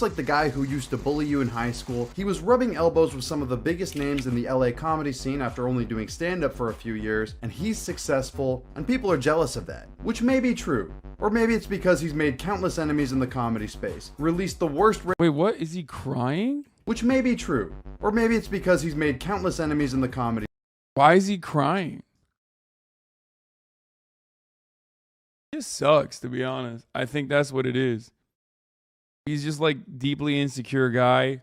looks like the guy who used to bully you in high school. He was rubbing elbows with some of the biggest names in the LA comedy scene after only doing stand-up for a few years, and he's successful, and people are jealous of that. Which may be true. Or maybe it's because he's made countless enemies in the comedy space, released the worst... Wait, what? Is he crying? Which may be true. Or maybe it's because he's made countless enemies in the comedy. Why is he crying? It just sucks, to be honest. I think that's what it is. He's just like deeply insecure guy.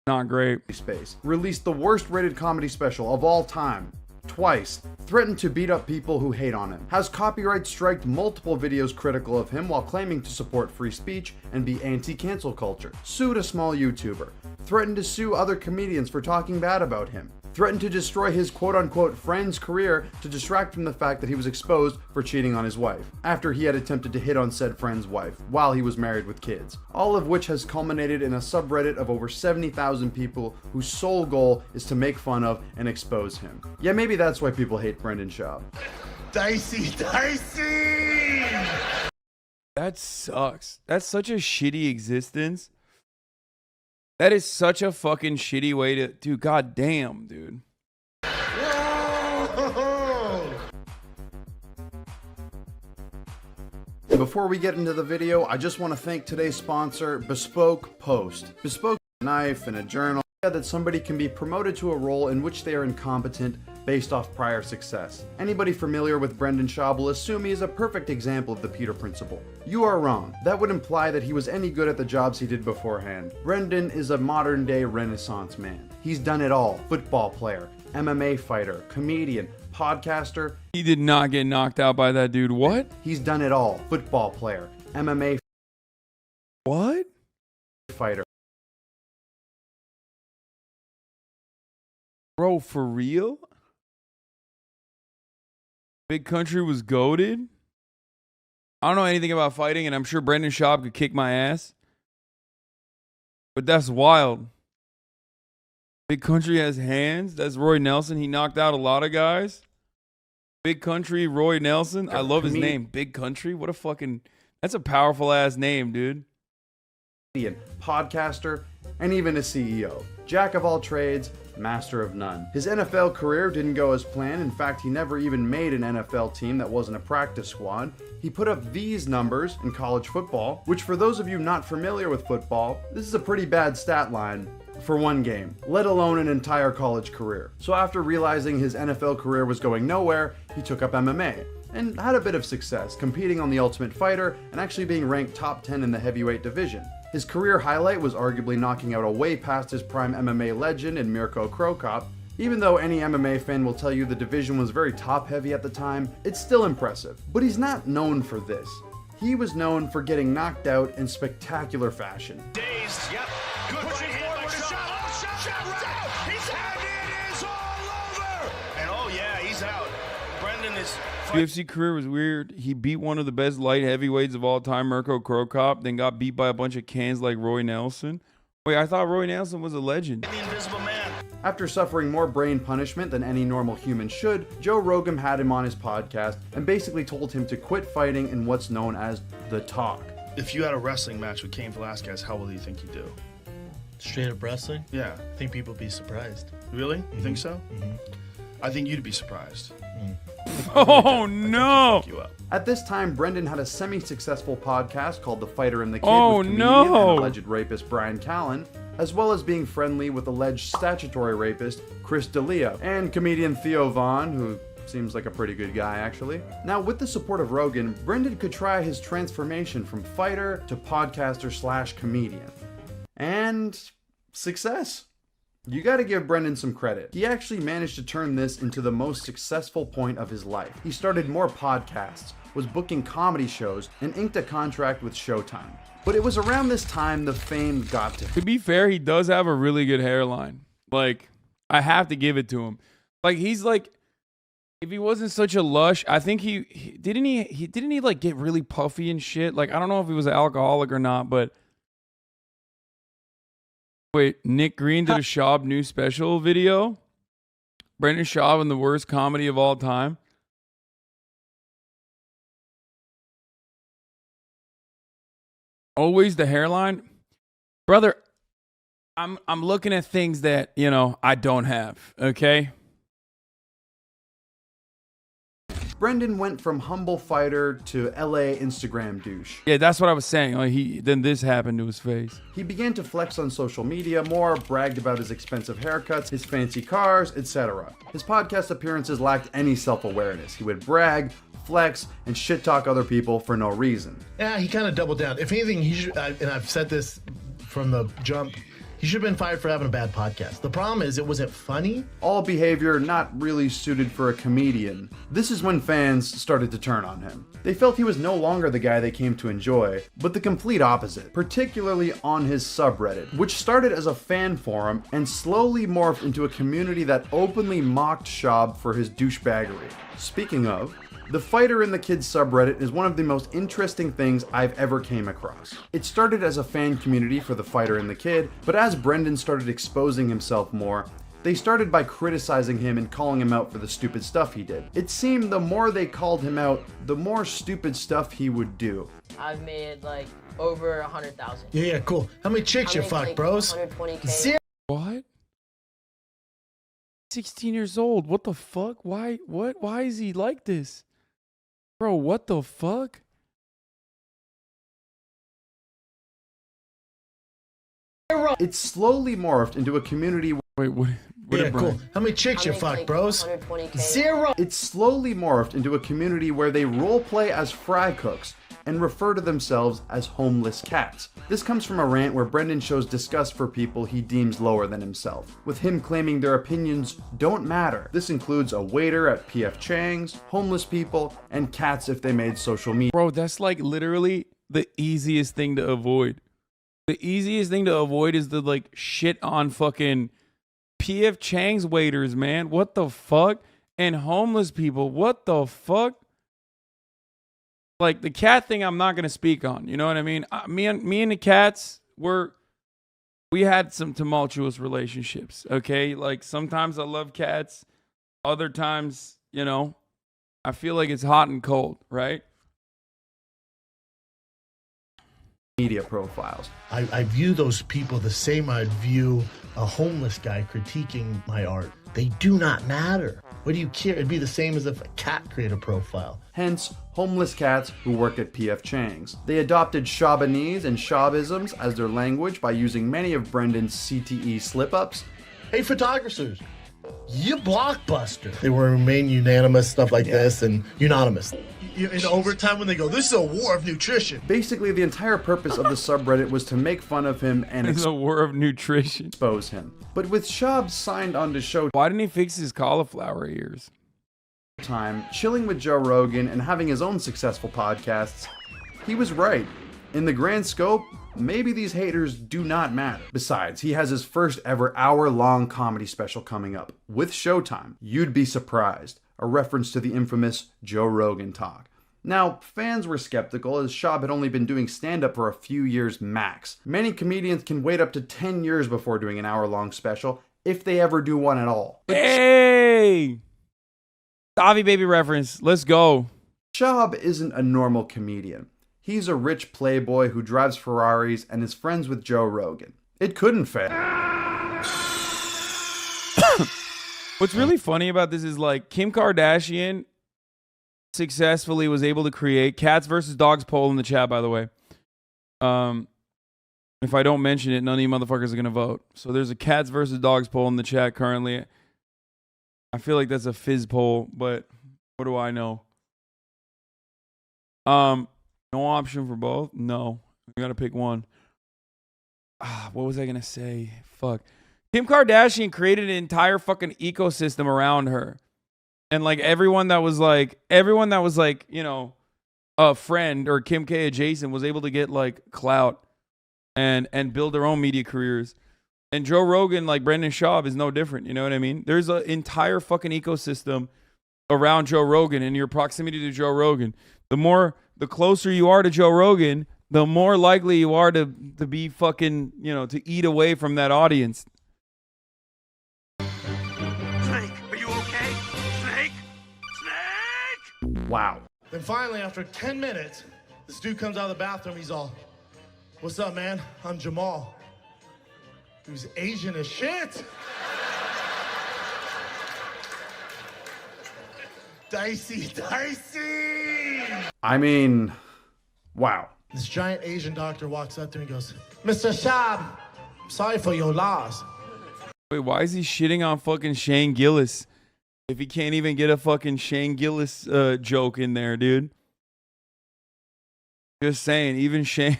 Not great. Space. Released the worst rated comedy special of all time. Twice. Threatened to beat up people who hate on him. Has copyright striked multiple videos critical of him while claiming to support free speech and be anti-cancel culture. Sued a small YouTuber. Threatened to sue other comedians for talking bad about him. Threatened to destroy his quote-unquote friend's career to distract from the fact that he was exposed for cheating on his wife, after he had attempted to hit on said friend's wife while he was married with kids. All of which has culminated in a subreddit of over 70,000 people whose sole goal is to make fun of and expose him. Yeah, maybe that's why people hate Brendan Schaub. Dicey. That sucks. That's such a shitty existence. That is such a fucking shitty way to... Dude, goddamn, dude. Before we get into the video, I just want to thank today's sponsor, Bespoke Post. Bespoke is a knife and a journal that somebody can be promoted to a role in which they are incompetent based off prior success. Anybody familiar with Brendan Schaub will assume he is a perfect example of the Peter Principle. You are wrong. That would imply that he was any good at the jobs he did beforehand. Brendan is a modern day Renaissance man. He's done it all. Football player, MMA fighter, comedian, podcaster. He did not get knocked out by that dude. What? He's done it all. Football player, MMA What? fighter. Bro, for real? Big Country was goated? I don't know anything about fighting, and I'm sure Brendan Schaub could kick my ass. But that's wild. Big Country has hands. That's Roy Nelson. He knocked out a lot of guys. Big Country, Roy Nelson. I love his name. Big Country. What a fucking... That's a powerful ass name, dude. Podcaster, and even a CEO. Jack of all trades, master of none. His NFL career didn't go as planned. In fact, he never even made an NFL team that wasn't a practice squad. He put up these numbers in college football, which for those of you not familiar with football, this is a pretty bad stat line for one game, let alone an entire college career. So after realizing his NFL career was going nowhere, he took up MMA and had a bit of success, competing on The Ultimate Fighter and actually being ranked top 10 in the heavyweight division. His career highlight was arguably knocking out a way past his prime MMA legend in Mirko Cro Cop. Even though any MMA fan will tell you the division was very top heavy at the time, it's still impressive. But he's not known for this. He was known for getting knocked out in spectacular fashion. Dazed, yep. Good pushing forward with a shot. Oh, Schaub's out. He's out. It is all over. And oh yeah, he's out. Brendan is... UFC career was weird. He beat one of the best light heavyweights of all time, Mirko Cro Cop, then got beat by a bunch of cans like Roy Nelson. Wait, I thought Roy Nelson was a legend. The Invisible Man. After suffering more brain punishment than any normal human should, Joe Rogan had him on his podcast and basically told him to quit fighting in what's known as the talk. If you had a wrestling match with Cain Velasquez, how well do you think you'd do? Straight up wrestling? Yeah. I think people would be surprised. Really? You think so? I think you'd be surprised. Oh, no. You up. At this time, Brendan had a semi-successful podcast called The Fighter and the Kid Oh, with comedian no. and alleged rapist Brian Callen, as well as being friendly with alleged statutory rapist Chris D'Elia and comedian Theo Vaughn, who seems like a pretty good guy actually. Now, with the support of Rogan, Brendan could try his transformation from fighter to podcaster / comedian. And success. You gotta give Brendan some credit. He actually managed to turn this into the most successful point of his life. He started more podcasts, was booking comedy shows, and inked a contract with Showtime. But it was around this time the fame got to him. To be fair, he does have a really good hairline. Like, I have to give it to him. Like, he's like, if he wasn't such a lush, I think he didn't like get really puffy and shit. Like, I don't know if he was an alcoholic or not, but wait, Nick Green did a Schaub new special video. Brendan Schaub in the worst comedy of all time. Always the hairline. Brother, I'm looking at things that, you know, I don't have, okay? Brendan went from humble fighter to LA Instagram douche. Yeah, that's what I was saying. Like then this happened to his face. He began to flex on social media more, bragged about his expensive haircuts, his fancy cars, etc. His podcast appearances lacked any self-awareness. He would brag, flex, and shit talk other people for no reason. Yeah, he kind of doubled down. If anything, he should, and I've said this from the jump, he should have been fired for having a bad podcast. The problem is it wasn't funny. All behavior not really suited for a comedian. This is when fans started to turn on him. They felt he was no longer the guy they came to enjoy, but the complete opposite, particularly on his subreddit, which started as a fan forum and slowly morphed into a community that openly mocked Schaub for his douchebaggery. Speaking of, the Fighter in the Kids subreddit is one of the most interesting things I've ever came across. It started as a fan community for the Fighter and the Kid, but as Brendan started exposing himself more, they started by criticizing him and calling him out for the stupid stuff he did. It seemed the more they called him out, the more stupid stuff he would do. I've made like over 100,000. Yeah, cool. How many chicks you fuck, bros? 120K. Zero. What? 16 years old. What the fuck? Why? What? Why is he like this? Bro, what the fuck? It slowly morphed into a community Wait, what? Yeah, cool. How many chicks you fuck, bros? 120K. Zero. It slowly morphed into a community where they roleplay as fry cooks and refer to themselves as homeless cats. This comes from a rant where Brendan shows disgust for people he deems lower than himself, with him claiming their opinions don't matter. This includes a waiter at PF Chang's, homeless people, and cats if they made social media. Bro, that's like literally the easiest thing to avoid. The easiest thing to avoid is the like shit on fucking PF Chang's waiters, man. What the fuck? And homeless people. What the fuck? Like the cat thing, I'm not gonna speak on. You know what I mean? Me and the cats we had some tumultuous relationships. Okay, like sometimes I love cats, other times, you know, I feel like it's hot and cold, right? Media profiles. I view those people the same I'd view a homeless guy critiquing my art. They do not matter. What do you care? It'd be the same as if a cat created a profile. Hence, homeless cats who work at PF Chang's. They adopted Shaubinese and Shaubisms as their language by using many of Brendan's CTE slip-ups. Hey, photographers, you blockbuster. They will remain unanimous, stuff like this, and unanimous. In overtime when they go, this is a war of nutrition. Basically, the entire purpose of the subreddit was to make fun of him and It's a war of nutrition. expose him. But with Schaub signed on to Showtime, Why didn't he fix his cauliflower ears? chilling with Joe Rogan and having his own successful podcasts, he was right. In the grand scope, maybe these haters do not matter. Besides, he has his first ever hour-long comedy special coming up with Showtime. You'd be surprised. A reference to the infamous Joe Rogan talk. Now, fans were skeptical as Schaub had only been doing stand-up for a few years max. Many comedians can wait up to 10 years before doing an hour-long special, if they ever do one at all. But Hey! Davi baby reference. Let's go. Schaub isn't a normal comedian. He's a rich playboy who drives Ferraris and is friends with Joe Rogan. It couldn't fail. What's really funny about this is like Kim Kardashian successfully was able to create cats versus dogs poll in the chat, by the way. If I don't mention it, none of you motherfuckers are gonna vote. So there's a cats versus dogs poll in the chat currently. I feel like that's a fizz poll, but what do I know? No option for both? No. You gotta pick one. What was I gonna say? Fuck. Kim Kardashian created an entire fucking ecosystem around her. And like everyone that was like, you know, a friend or Kim K adjacent was able to get like clout and build their own media careers. And Joe Rogan, like Brendan Schaub, is no different. You know what I mean? There's an entire fucking ecosystem around Joe Rogan and your proximity to Joe Rogan. The closer you are to Joe Rogan, the more likely you are to be fucking, you know, to eat away from that audience. Snake, are you okay? Snake? Snake! Wow. Then finally, after 10 minutes, this dude comes out of the bathroom. He's all, What's up, man? I'm Jamal. He was Asian as shit. Dicey. I mean, wow. This giant Asian doctor walks up to me and goes, Mr. Schaub, sorry for your loss. Wait, why is he shitting on fucking Shane Gillis if he can't even get a fucking Shane Gillis joke in there, dude? Just saying, even Shane.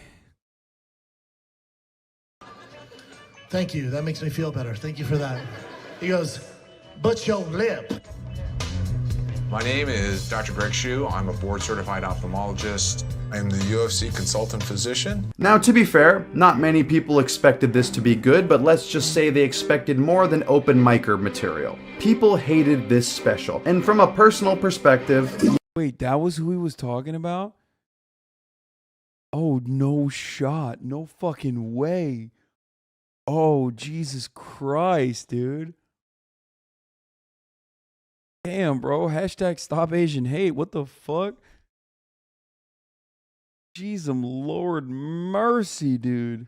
Thank you. That makes me feel better. Thank you for that. He goes, but your lip. My name is Dr. Greg Shue. I'm a board-certified ophthalmologist. I'm the UFC consultant physician. Now, to be fair, not many people expected this to be good, but let's just say they expected more than open micer material. People hated this special, and from a personal perspective... Wait, that was who he was talking about? Oh, no shot. No fucking way. Oh, Jesus Christ, dude. Damn, bro. Hashtag stop Asian hate. What the fuck? Jesus, Lord mercy, dude.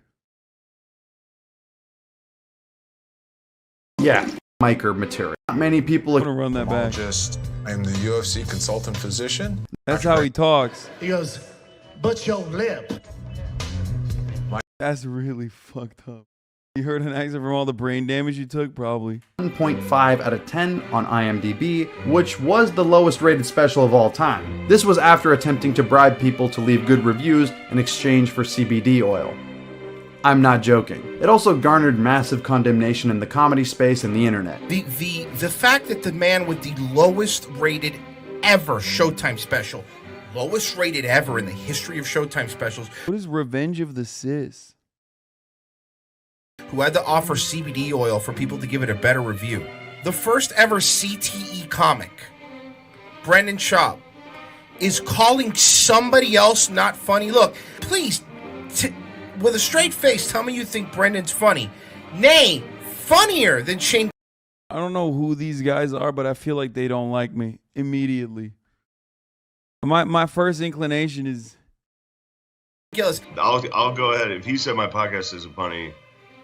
Yeah, micer material. Not many people... I'm gonna run that back. I'm the UFC consultant physician. That's how he talks. He goes, but your lip. That's really fucked up. You heard an accent from all the brain damage you took? Probably. 1.5 out of 10 on IMDb, which was the lowest rated special of all time. This was after attempting to bribe people to leave good reviews in exchange for CBD oil. I'm not joking. It also garnered massive condemnation in the comedy space and the internet. The fact that the man with the lowest rated ever Showtime special, lowest rated ever in the history of Showtime specials, What is Revenge of the Sis? who had to offer CBD oil for people to give it a better review. The first ever CTE comic, Brendan Schaub, is calling somebody else not funny. Look, please, with a straight face, tell me you think Brendan's funny. Nay, funnier than Shane. I don't know who these guys are, but I feel like they don't like me immediately. My first inclination is... Gillis. I'll go ahead. If he said my podcast isn't funny,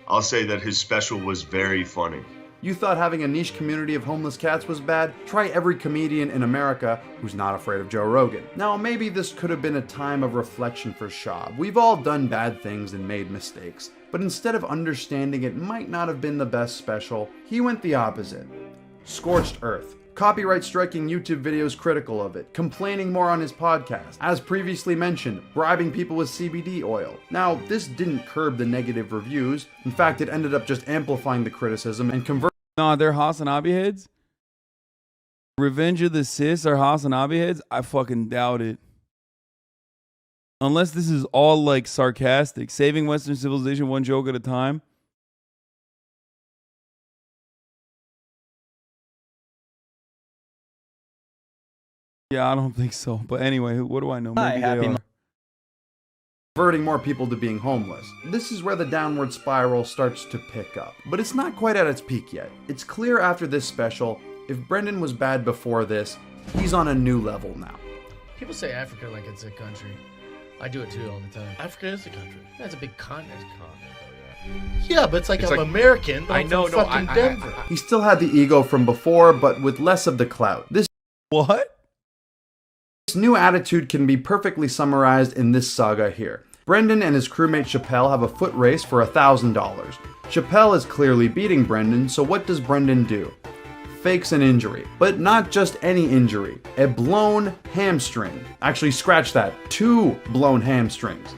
I'll say that his special was very funny. You thought having a niche community of homeless cats was bad? Try every comedian in America who's not afraid of Joe Rogan. Now, maybe this could have been a time of reflection for Schaub. We've all done bad things and made mistakes, but instead of understanding it might not have been the best special, he went the opposite. Scorched earth. Copyright striking YouTube videos critical of it, complaining more on his podcast, as previously mentioned, bribing people with CBD oil. Now, this didn't curb the negative reviews. In fact, it ended up just amplifying the criticism and converting. Nah, they're HasanAbi heads? Revenge of the Sis are HasanAbi heads? I fucking doubt it. Unless this is all like sarcastic. Saving Western civilization one joke at a time. Yeah, I don't think so. But anyway, what do I know? Maybe they are. Converting more people to being homeless. This is where the downward spiral starts to pick up. But it's not quite at its peak yet. It's clear after this special, if Brendan was bad before this, he's on a new level now. People say Africa like it's a country. I do it too all the time. Africa is a country. That's a big continent. Yeah, but it's like I'm American, but I I'm know, from fucking Denver. He still had the ego from before, but with less of the clout. This new attitude can be perfectly summarized in this saga here. Brendan and his crewmate Chappelle have a foot race for $1,000. Chappelle is clearly beating Brendan, so what does Brendan do? Fakes an injury. But not just any injury. A blown hamstring. Actually, scratch that. 2 blown hamstrings.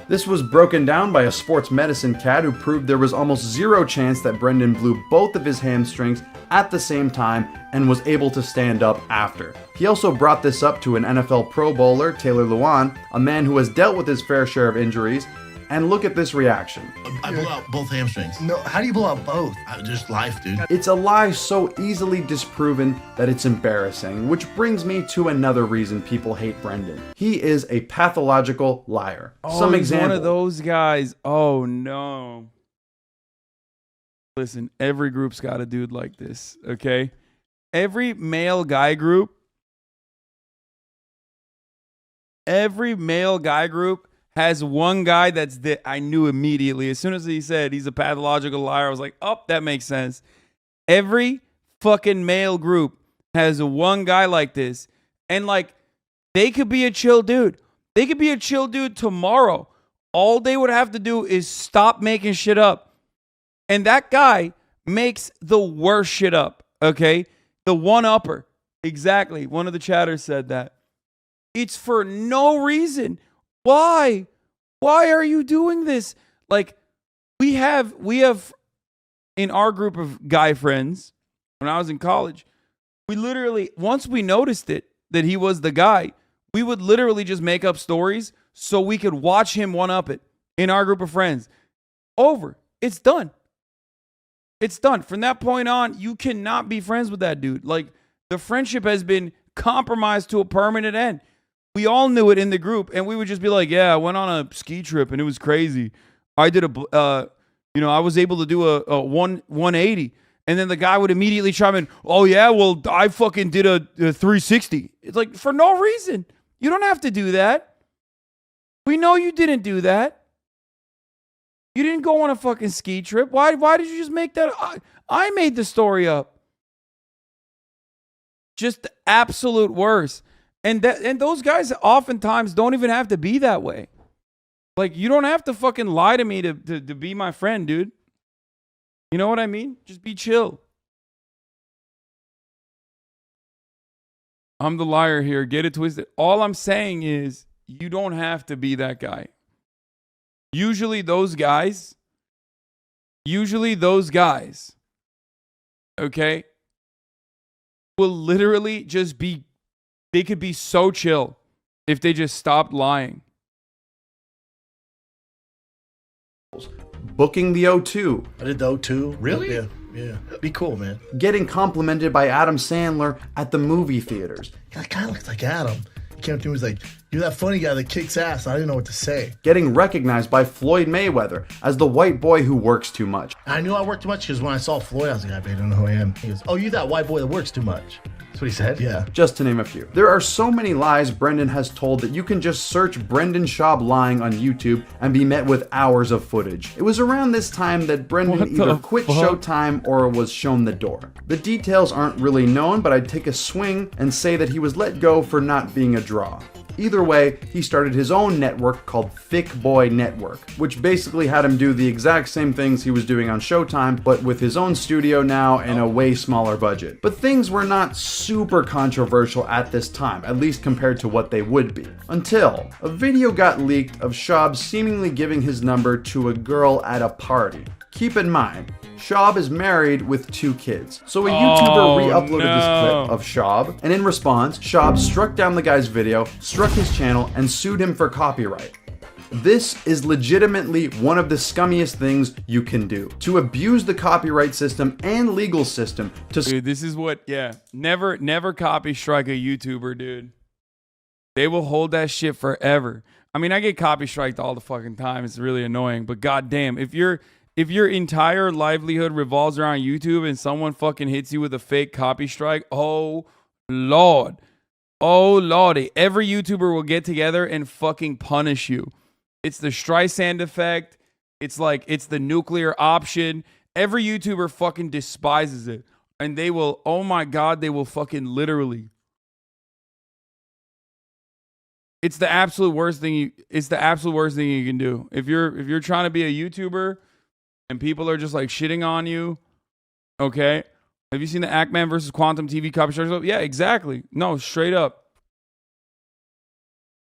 This was broken down by a sports medicine cat who proved there was almost zero chance that Brendan blew both of his hamstrings at the same time and was able to stand up after. He also brought this up to an NFL Pro Bowler, Taylor Lewan, a man who has dealt with his fair share of injuries, and look at this reaction. I blew out both hamstrings. No, how do you blow out both? Just life, dude. It's a lie so easily disproven that it's embarrassing, which brings me to another reason people hate Brendan. He is a pathological liar. Oh, he's one of those guys. Oh, no. Listen, every group's got a dude like this, okay? Every male guy group every male guy group has one guy that's I knew immediately. As soon as he said he's a pathological liar, I was like, oh, that makes sense. Every fucking male group has one guy like this. And like, they could be a chill dude. They could be a chill dude tomorrow. All they would have to do is stop making shit up. And that guy makes the worst shit up, okay? The one-upper. Exactly. One of the chatters said that. It's for no reason. Why? Why are you doing this? Like, we have in our group of guy friends, when I was in college, we literally, once we noticed it, that he was the guy, we would literally just make up stories so we could watch him one-up it in our group of friends. Over. It's done. It's done. From that point on, you cannot be friends with that dude. Like, the friendship has been compromised to a permanent end. We all knew it in the group, and we would just be like, yeah, I went on a ski trip, and it was crazy. I did I was able to do a 180. And then the guy would immediately chime in, oh, yeah, well, I fucking did a 360. It's like, for no reason. You don't have to do that. We know you didn't do that. You didn't go on a fucking ski trip. Why did you just make that? I made the story up. Just the absolute worst. And those guys oftentimes don't even have to be that way. Like, you don't have to fucking lie to me to be my friend, dude. You know what I mean? Just be chill. I'm the liar here. Get it twisted. All I'm saying is you don't have to be that guy. Usually those guys, okay, will literally just be, they could be so chill if they just stopped lying. Booking the O2. I did the O2. Really? Yeah. Be cool, man. Getting complimented by Adam Sandler at the movie theaters. That guy looks like Adam. He came up to me and was like, you're that funny guy that kicks ass. I didn't know what to say. Getting recognized by Floyd Mayweather as the white boy who works too much. I knew I worked too much because when I saw Floyd, I was like, I don't know who I am. He goes, oh, you that white boy that works too much. That's what he said? Yeah. Just to name a few. There are so many lies Brendan has told that you can just search Brendan Schaub lying on YouTube and be met with hours of footage. It was around this time that Brendan either quit Showtime or was shown the door. The details aren't really known, but I'd take a swing and say that he was let go for not being a draw. Either way, he started his own network called Thick Boy Network, which basically had him do the exact same things he was doing on Showtime, but with his own studio now and a way smaller budget. But things were not super controversial at this time, at least compared to what they would be. Until a video got leaked of Schaub seemingly giving his number to a girl at a party. Keep in mind, Schaub is married with 2 kids. So a YouTuber re-uploaded this clip of Schaub, and in response, Schaub struck down the guy's video, struck his channel, and sued him for copyright. This is legitimately one of the scummiest things you can do. To abuse the copyright system and legal system to... Dude, this is what, never copy strike a YouTuber, dude. They will hold that shit forever. I mean, I get copy striked all the fucking time. It's really annoying, but goddamn, if your entire livelihood revolves around YouTube and someone fucking hits you with a fake copy strike, oh Lord. Oh Lordy. Every YouTuber will get together and fucking punish you. It's the Streisand effect. It's like, it's the nuclear option. Every YouTuber fucking despises it. And they will, oh my God, they will fucking literally. It's the absolute worst thing you can do. If you're trying to be a YouTuber and people are just like shitting on you, okay? Have you seen the Ackman versus Quantum TV copy strike? Yeah, exactly. No, straight up.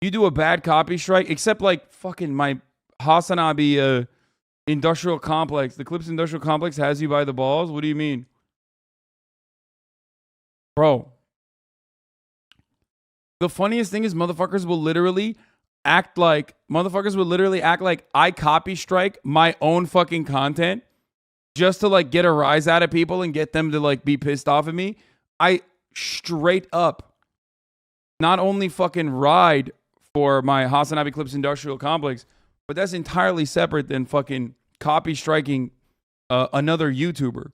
You do a bad copy strike, except like fucking my HasanAbi industrial complex. The Clips industrial complex has you by the balls. What do you mean? Bro. The funniest thing is motherfuckers will literally act like I copy strike my own fucking content just to like get a rise out of people and get them to like be pissed off at me. I straight up not only fucking ride for my HasanAbi Clips industrial complex, but that's entirely separate than fucking copy striking another YouTuber.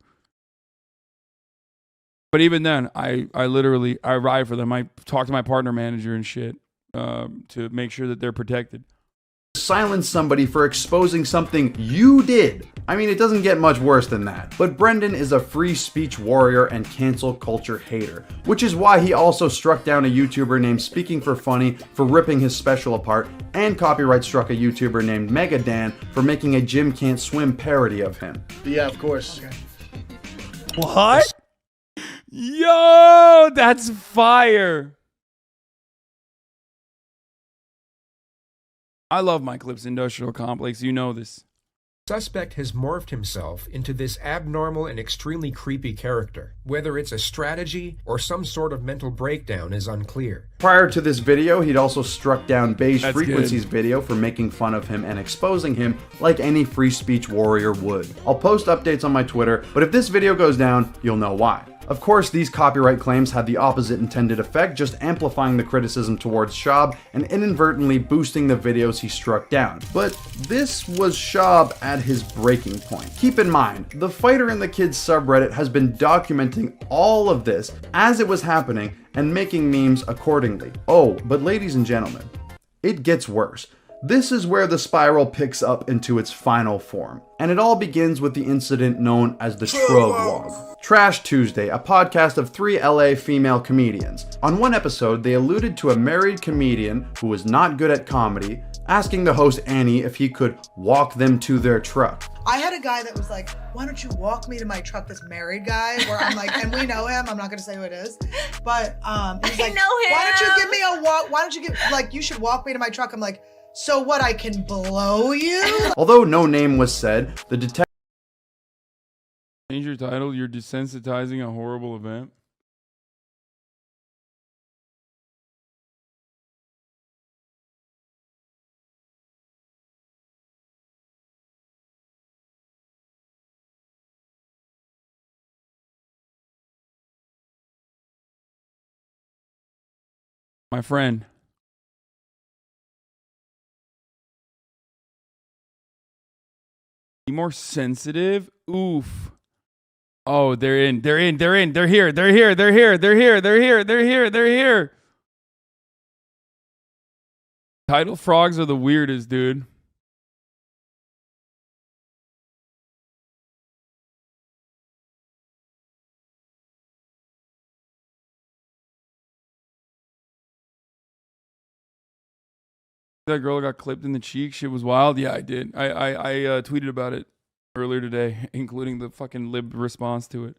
But even then, I ride for them. I talk to my partner manager and shit. to make sure that they're protected. Silence somebody for exposing something you did. I mean, it doesn't get much worse than that. But Brendan is a free speech warrior and cancel culture hater, which is why he also struck down a YouTuber named Speaking for Funny for ripping his special apart, and copyright struck a YouTuber named Mega Dan for making a Jim Can't Swim parody of him. Yeah, of course. What? Yo, that's fire. I love my Clips Industrial Complex. You know this. Suspect has morphed himself into this abnormal and extremely creepy character. Whether it's a strategy or some sort of mental breakdown is unclear. Prior to this video, he'd also struck down Beige That's Frequency's good. video for making fun of him and exposing him like any free speech warrior would. I'll post updates on my Twitter, but if this video goes down, you'll know why. Of course, these copyright claims had the opposite intended effect, just amplifying the criticism towards Schaub and inadvertently boosting the videos he struck down. But this was Schaub at his breaking point. Keep in mind, the Fighter and the Kids subreddit has been documenting all of this as it was happening and making memes accordingly. Oh, but ladies and gentlemen, it gets worse. This is where the spiral picks up into its final form. And it all begins with the incident known as the Trug Walk. Trash Tuesday, a podcast of 3 LA female comedians. On one episode, they alluded to a married comedian who was not good at comedy, asking the host Annie if he could walk them to their truck. I had a guy that was like, why don't you walk me to my truck, this married guy, where I'm like, and we know him, I'm not gonna say who it is, but he's like, why don't you give me a walk, why don't you give, like, you should walk me to my truck. I'm like, so what, I can blow you? Although no name was said, the detective Change your title. You're desensitizing a horrible event. My friend. Be more sensitive. Oof. Oh, they're in. They're here. Tidal frogs are the weirdest, dude. That girl got clipped in the cheek. Shit was wild. Yeah, I did. I tweeted about it earlier today, including the fucking lib response to it.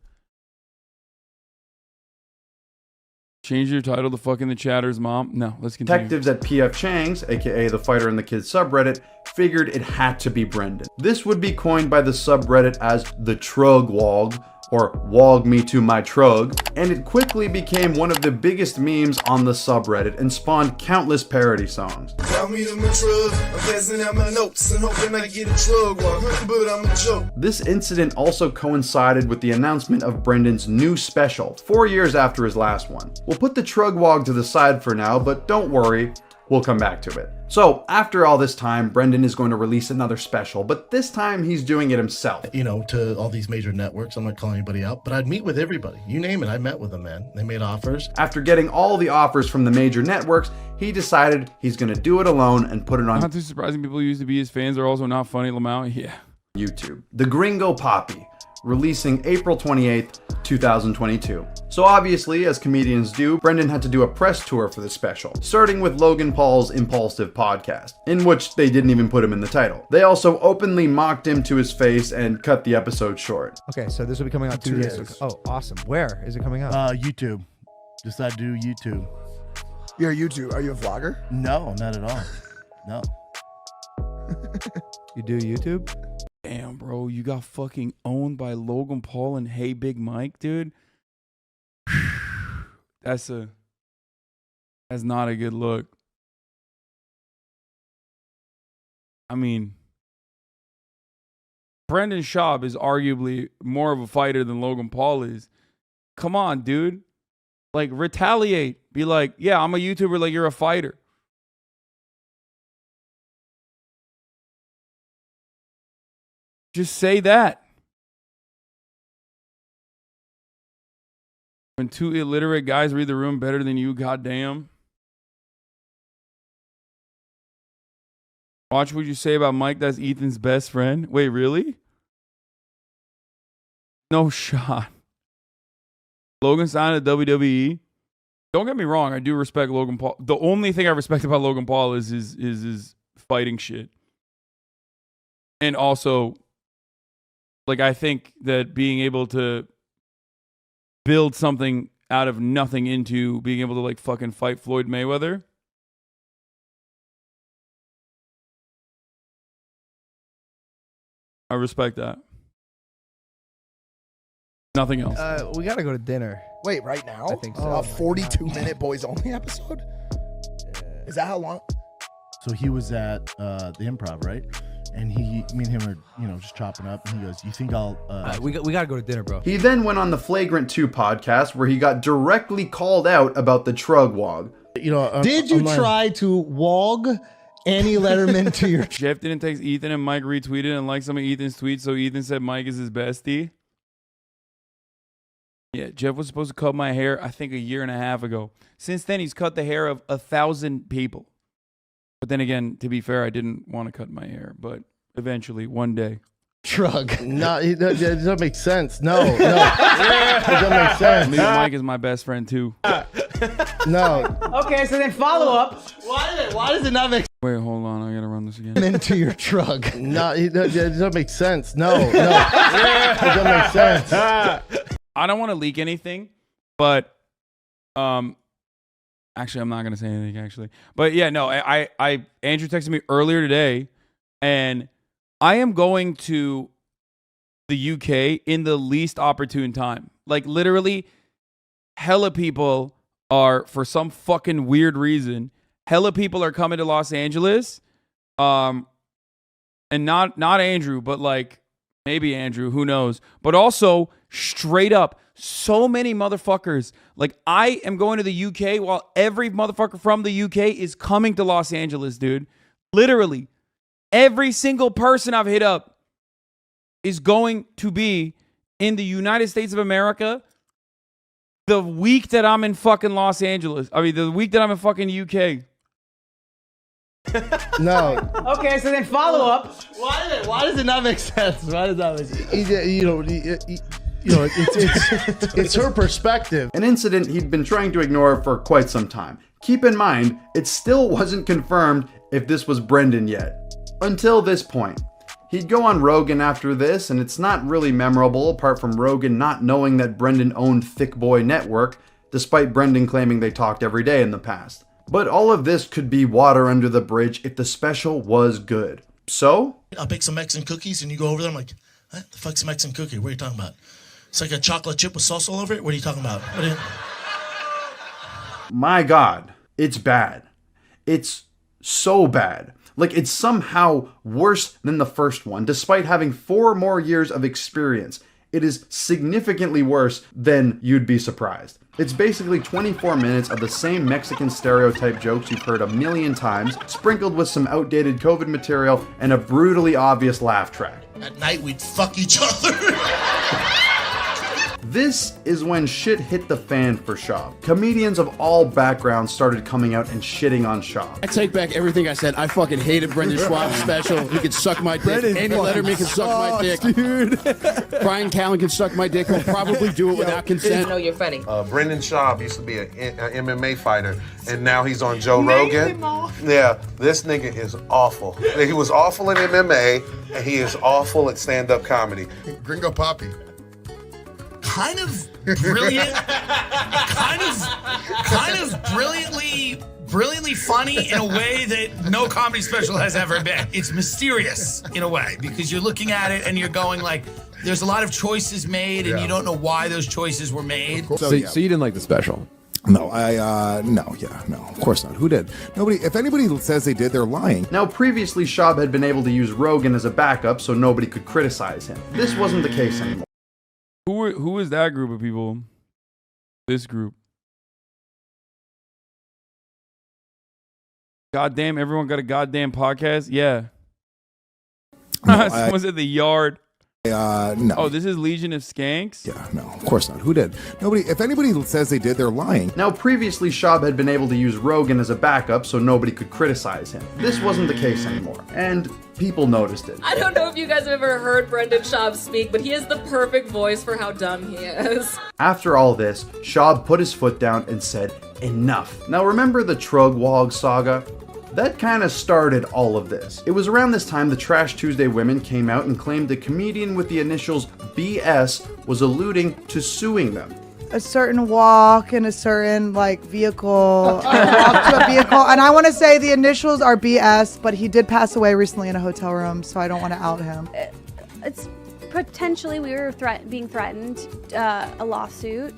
Change your title to fucking the chatter's mom. No, let's continue. Detectives at PF Chang's, aka the Fighter and the Kids subreddit, figured it had to be Brendan. This would be coined by the subreddit as the Trug Wog, or Wog Me to My Trug, and it quickly became one of the biggest memes on the subreddit and spawned countless parody songs. Tell me to my trug, I'm passing out my notes and hoping I get a trug walk, but I'm a joke. This incident also coincided with the announcement of Brendan's new special, 4 years after his last one. We'll put the Trug Wog to the side for now, but don't worry, we'll come back to it. So, after all this time, Brendan is going to release another special, but this time he's doing it himself. You know, to all these major networks, I'm not calling anybody out, but I'd meet with everybody. You name it, I met with them, man. They made offers. After getting all the offers from the major networks, he decided he's going to do it alone and put it on Not too surprising. People who used to be his fans are also not funny. Lamau, yeah. YouTube. The Gringo Poppy, releasing April 28th, 2022. So obviously, as comedians do, Brendan had to do a press tour for the special, starting with Logan Paul's Impulsive podcast, in which they didn't even put him in the title. They also openly mocked him to his face and cut the episode short. Okay, so this will be coming out 2 days. Oh, awesome. Where is it coming out? YouTube. Decided to do YouTube. You're a YouTube. Are you a vlogger? No, not at all. No. You do YouTube? Damn, bro, you got fucking owned by Logan Paul and Hey Big Mike, dude. That's not a good look. I mean, Brendan Schaub is arguably more of a fighter than Logan Paul is. Come on, dude. Like, retaliate. Be like, yeah, I'm a YouTuber, like you're a fighter. Just say that. When two illiterate guys read the room better than you, goddamn. Watch what you say about Mike. That's Ethan's best friend. Wait, really? No shot. Logan signed to WWE. Don't get me wrong. I do respect Logan Paul. The only thing I respect about Logan Paul is his fighting shit. And also, like, I think that being able to build something out of nothing into being able to, like, fucking fight Floyd Mayweather. I respect that. Nothing else. We gotta go to dinner. Wait, right now? I think so. A 42-minute boys only episode? Is that how long? So he was at the Improv, right? And me and him are, just chopping up. And he goes, "You think I'll?" We gotta go to dinner, bro. He then went on the Flagrant 2 podcast where he got directly called out about the Trug Wog. Did you try to wog Annie Letterman to your? Jeff didn't text Ethan and Mike retweeted and liked some of Ethan's tweets, so Ethan said Mike is his bestie. Yeah, Jeff was supposed to cut my hair, I think, a year and a half ago. Since then, he's cut the hair of 1,000 people. But then again, to be fair, I didn't want to cut my hair, but eventually, one day. Shrug. No, it doesn't make sense. No. It doesn't make sense. Maybe Mike is my best friend, too. No. Okay, so then follow up. Why does it not make Wait, hold on. I got to run this again. into your shrug? No, it doesn't make sense. No. It doesn't make sense. I don't want to leak anything, but actually, I'm not going to say anything, actually. But yeah, no, Andrew texted me earlier today, and I am going to the UK in the least opportune time. Like, literally, hella people are, for some fucking weird reason, hella people are coming to Los Angeles. And not Andrew, but like maybe Andrew, who knows? But also, straight up, so many motherfuckers. Like, I am going to the UK while every motherfucker from the UK is coming to Los Angeles, dude. Literally. Every single person I've hit up is going to be in the United States of America the week that I'm in fucking Los Angeles. I mean, the week that I'm in fucking UK. No. Okay, so then follow up. Why does it not make sense? Why does that make sense? It's her perspective. An incident he'd been trying to ignore for quite some time. Keep in mind, it still wasn't confirmed if this was Brendan yet. Until this point. He'd go on Rogan after this, and it's not really memorable apart from Rogan not knowing that Brendan owned Thick Boy Network, despite Brendan claiming they talked every day in the past. But all of this could be water under the bridge if the special was good. So? I'll bake some Mexican cookies, and you go over there, I'm like, what the fuck's a Mexican cookie? What are you talking about? It's like a chocolate chip with sauce all over it? What are you talking about? My God, it's bad. It's so bad. Like, it's somehow worse than the first one, despite having 4 more years of experience. It is significantly worse than you'd be surprised. It's basically 24 minutes of the same Mexican stereotype jokes you've heard a million times, sprinkled with some outdated COVID material and a brutally obvious laugh track. At night, we'd fuck each other. This is when shit hit the fan for Schaub. Comedians of all backgrounds started coming out and shitting on Schaub. I take back everything I said. I fucking hated Brendan Schwab's special. He can suck my dick. Andy Letterman can suck my dick. Dude. Brian Callen can suck my dick. He'll probably do it without consent. No, you're funny. Brendan Schaub used to be an MMA fighter, and now he's on Joe Rogan. Yeah, this nigga is awful. He was awful in MMA, and he is awful at stand-up comedy. Gringo Poppy. Kind of brilliant, kind of brilliantly funny in a way that no comedy special has ever been. It's mysterious in a way because you're looking at it and you're going like, there's a lot of choices made and you don't know why those choices were made. So you didn't like the special? No, of course not. Who did? Nobody. If anybody says they did, they're lying. Now, previously, Schaub had been able to use Rogan as a backup so nobody could criticize him. This wasn't the case anymore. Who is that group of people? This group. Goddamn, everyone got a goddamn podcast? Yeah. Someone's at the yard. No. Oh, this is Legion of Skanks? Yeah, no, of course not. Who did? Nobody. If anybody says they did, they're lying. Now, previously, Schaub had been able to use Rogan as a backup so nobody could criticize him. This wasn't the case anymore, and people noticed it. I don't know if you guys have ever heard Brendan Schaub speak, but he has the perfect voice for how dumb he is. After all this, Schaub put his foot down and said, enough. Now, remember the Trugwog saga? That kind of started all of this. It was around this time the Trash Tuesday women came out and claimed a comedian with the initials BS was alluding to suing them. A certain walk in a certain vehicle, walk to a vehicle, and I want to say the initials are BS, but he did pass away recently in a hotel room, so I don't want to out him. It's potentially we were being threatened, a lawsuit.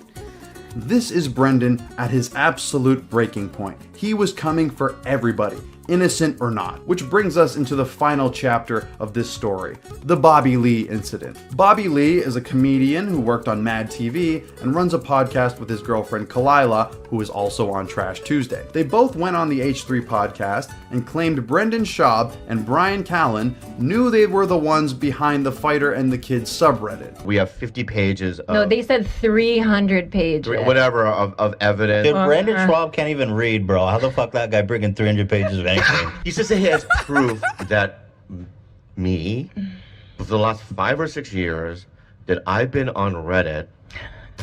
This is Brendan at his absolute breaking point. He was coming for everybody, innocent or not. Which brings us into the final chapter of this story, the Bobby Lee incident. Bobby Lee is a comedian who worked on Mad TV and runs a podcast with his girlfriend Kalila, who is also on Trash Tuesday. They both went on the H3 podcast and claimed Brendan Schaub and Brian Callen knew they were the ones behind the Fighter and the Kids subreddit. We have 50 pages of... No, they said 300 pages. Whatever, of evidence. Dude, Brendan Schaub can't even read, bro. How the fuck that guy bringing 300 pages of anything? He says that he has proof that me, for the last 5 or 6 years, that I've been on Reddit.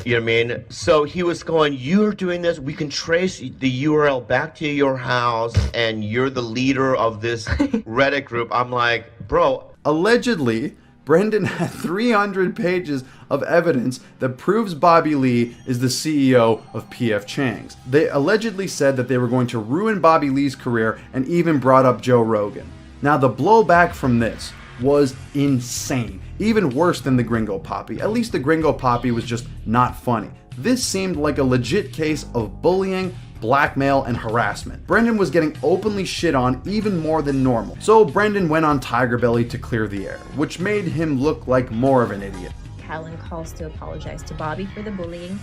You know what I mean? So he was going, you're doing this, we can trace the URL back to your house, and you're the leader of this Reddit group. I'm like, bro. Allegedly, Brendan had 300 pages of evidence that proves Bobby Lee is the CEO of PF Chang's. They allegedly said that they were going to ruin Bobby Lee's career and even brought up Joe Rogan. Now, the blowback from this was insane. Even worse than the Gringo Poppy. At least the Gringo Poppy was just not funny. This seemed like a legit case of bullying, blackmail, and harassment. Brendan was getting openly shit on even more than normal. So Brendan went on Tiger Belly to clear the air, which made him look like more of an idiot. Callen calls to apologize to Bobby for the bullying,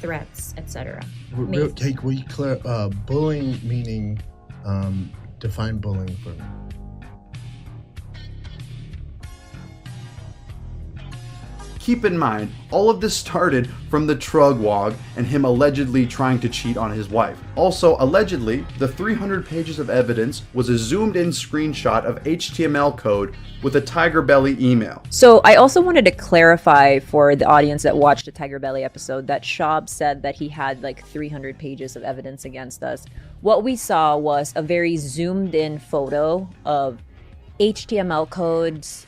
threats, etc. Hey, will you clear bullying meaning define bullying for me? Keep in mind, all of this started from the Trugwog and him allegedly trying to cheat on his wife. Also, allegedly, the 300 pages of evidence was a zoomed-in screenshot of HTML code with a Tiger Belly email. So I also wanted to clarify for the audience that watched the Tiger Belly episode that Schaub said that he had 300 pages of evidence against us. What we saw was a very zoomed-in photo of HTML codes,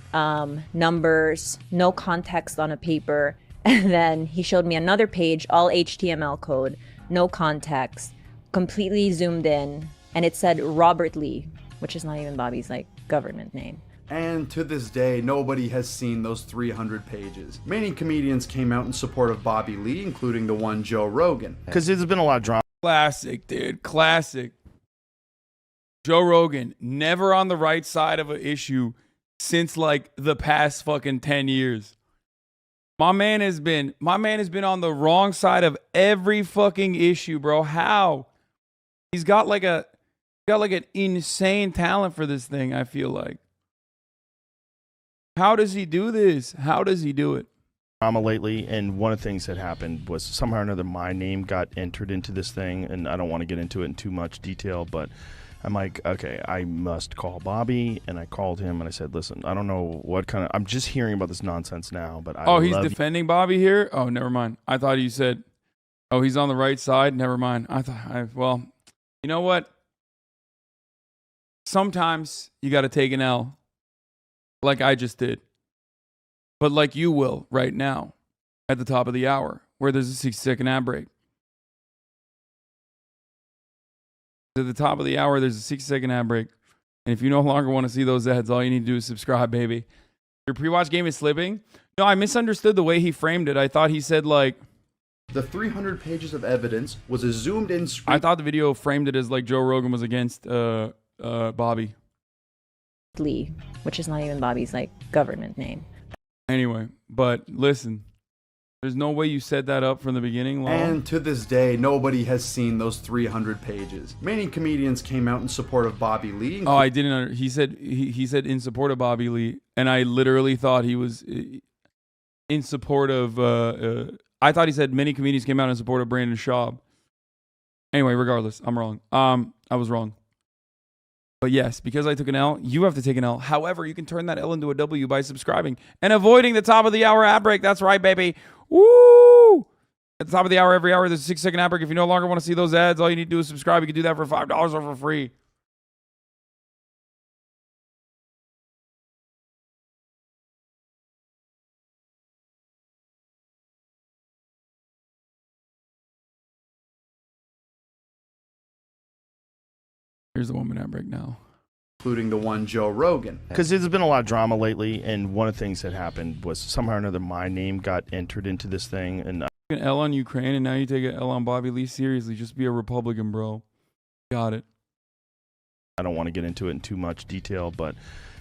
numbers, no context on a paper, and then he showed me another page, all HTML code, no context, completely zoomed in, and it said Robert Lee, which is not even Bobby's government name. And to this day, nobody has seen those 300 pages. Many comedians came out in support of Bobby Lee, including the one Joe Rogan. Because there's been a lot of drama. Classic, dude. Classic. Joe Rogan, never on the right side of an issue since the past fucking 10 years. My man has been on the wrong side of every fucking issue, bro. How? He's got an insane talent for this thing, I feel like. How does he do this? How does he do it? Drama lately, and one of the things that happened was somehow or another my name got entered into this thing, and I don't want to get into it in too much detail, but I'm like, okay, I must call Bobby, and I called him, and I said, listen, I don't know what kind of, I'm just hearing about this nonsense now, but he's defending Bobby here? Oh, never mind. I thought you said, oh, he's on the right side? Never mind. Well, you know what? Sometimes you got to take an L, like I just did. But like you will right now, at the top of the hour, where there's a 60-second ad break. At the top of the hour, there's a 60-second ad break. And if you no longer want to see those ads, all you need to do is subscribe, baby. Your pre-watch game is slipping? No, I misunderstood the way he framed it. I thought he said the 300 pages of evidence was a zoomed-in screen. I thought the video framed it as Joe Rogan was against Bobby Lee, which is not even Bobby's government name. Anyway, but listen, there's no way you set that up from the beginning, Law. And to this day, nobody has seen those 300 pages. Many comedians came out in support of Bobby Lee. Oh, I didn't. He said in support of Bobby Lee, and I literally thought he was. in support of. I thought he said many comedians came out in support of Brandon Schaub. Anyway, regardless, I'm wrong. I was wrong. But yes, because I took an L, you have to take an L. However, you can turn that L into a W by subscribing and avoiding the top of the hour ad break. That's right, baby. Woo! At the top of the hour, every hour, there's a 6-second ad break. If you no longer want to see those ads, all you need to do is subscribe. You can do that for $5 or for free. Here's the 1-minute ad break now. Including the one Joe Rogan. Because there's been a lot of drama lately, and one of the things that happened was somehow or another my name got entered into this thing, and An L on Ukraine, and now you take an L on Bobby Lee. Seriously, just be a Republican, bro. Got it. I don't want to get into it in too much detail, but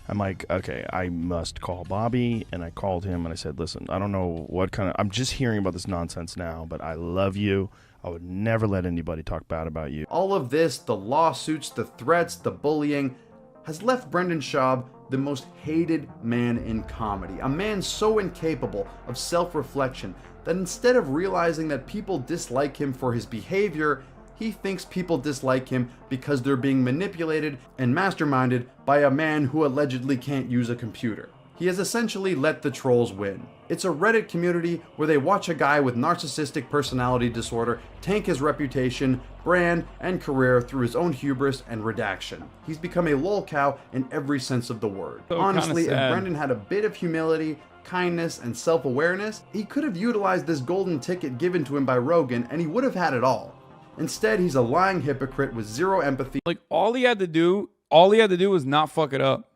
I'm like, okay, I must call Bobby, and I called him, and I said, listen, I don't know what kind of, I'm just hearing about this nonsense now, but I love you. I would never let anybody talk bad about you. All of this, the lawsuits, the threats, the bullying, has left Brendan Schaub the most hated man in comedy. A man so incapable of self-reflection that instead of realizing that people dislike him for his behavior, he thinks people dislike him because they're being manipulated and masterminded by a man who allegedly can't use a computer. He has essentially let the trolls win. It's a Reddit community where they watch a guy with narcissistic personality disorder tank his reputation, brand, and career through his own hubris and redaction. He's become a lolcow in every sense of the word. So Honestly, if sad. Brendan had a bit of humility, kindness, and self-awareness, he could have utilized this golden ticket given to him by Rogan, and he would have had it all. Instead, he's a lying hypocrite with zero empathy. Like, all he had to do was not fuck it up.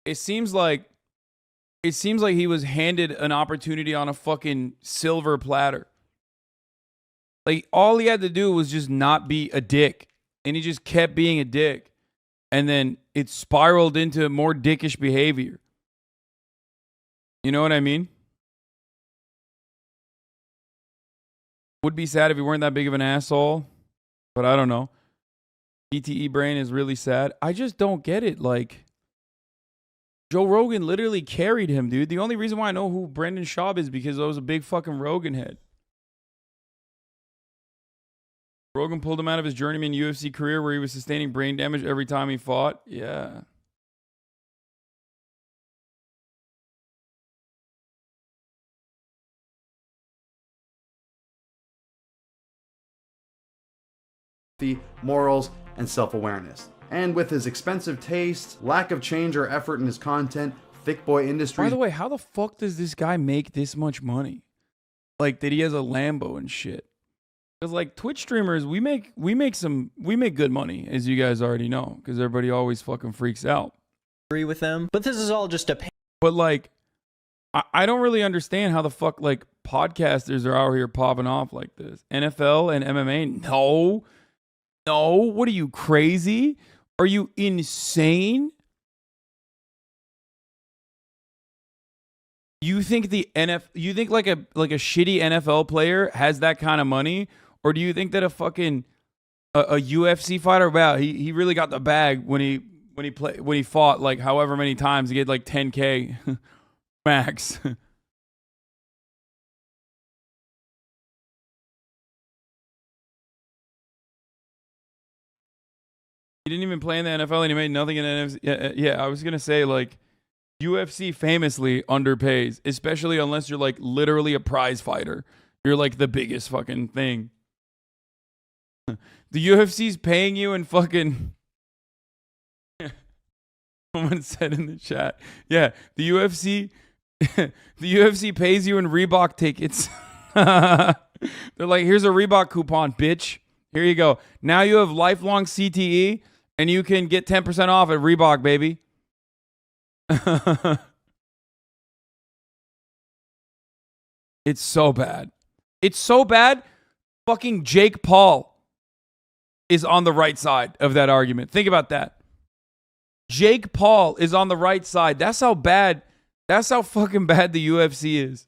It seems like he was handed an opportunity on a fucking silver platter. Like, all he had to do was just not be a dick. And he just kept being a dick. And then it spiraled into more dickish behavior. You know what I mean? Would be sad if he weren't that big of an asshole. But I don't know. ETE brain is really sad. I just don't get it. Like, Joe Rogan literally carried him, dude. The only reason why I know who Brendan Schaub is because I was a big fucking Rogan head. Rogan pulled him out of his journeyman UFC career where he was sustaining brain damage every time he fought. Yeah. Morals, and self-awareness. And with his expensive taste, lack of change or effort in his content, thick boy industry. By the way, how the fuck does this guy make this much money? Like, that he has a Lambo and shit. Because, like, Twitch streamers, we make good money, as you guys already know, because everybody always fucking freaks out. Agree with them, but this is all just a. But like, I don't really understand how the fuck like podcasters are out here popping off like this. NFL and MMA, no. What are you, crazy? Are you insane? You think you think like a shitty NFL player has that kind of money, or do you think that a fucking a UFC fighter, wow, he really got the bag when he fought like however many times, he get like 10K max. He didn't even play in the NFL and he made nothing in the NFC. Yeah, I was going to say, like, UFC famously underpays, especially unless you're, like, literally a prize fighter. You're, like, the biggest fucking thing. The UFC's paying you in fucking... Someone said in the chat. Yeah, the UFC... the UFC pays you in Reebok tickets. They're like, here's a Reebok coupon, bitch. Here you go. Now you have lifelong CTE, and you can get 10% off at Reebok, baby. It's so bad. It's so bad. Fucking Jake Paul is on the right side of that argument. Think about that. Jake Paul is on the right side. That's how bad. That's how fucking bad the UFC is.